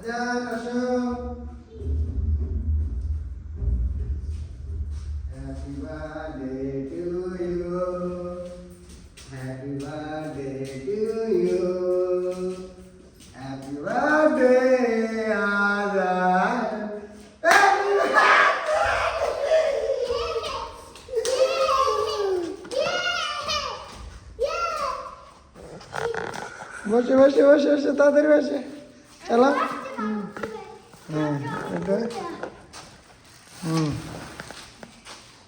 আজান আসো। Happy birthday to you, happy birthday to you, happy birthday Azan. বসে বসে বসে বসে তাড়াতাড়ি বসে চলো। হ্যাঁ এটা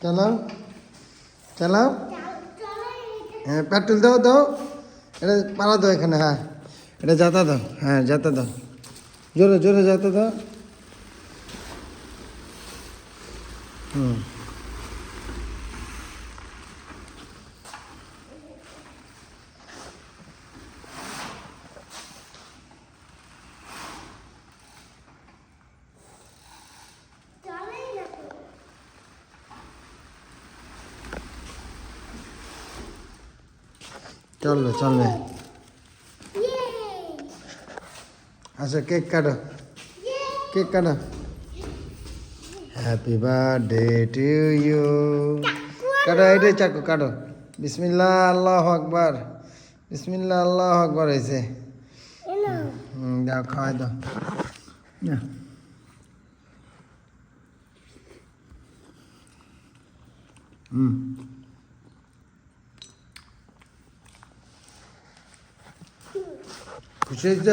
চালাও চালাও। হ্যাঁ পেট্রোল দাও দাও, এটা পালা দাও এখানে। হ্যাঁ এটা যাতা দাও, হ্যাঁ যাতা দাও, জোরে জোরে যাতা দাও। চলবে চলবে। আচ্ছা কেক কাটো, কেক কাটো। Happy birthday to you. কাটো এটাই চাকু কাটো। বিসমিল্লাহ আল্লাহু আকবার, বিসমিল্লাহ আল্লাহু আকবার হয়েছে। দাও খাওয়াই দাও না। খুশি হয়েছ?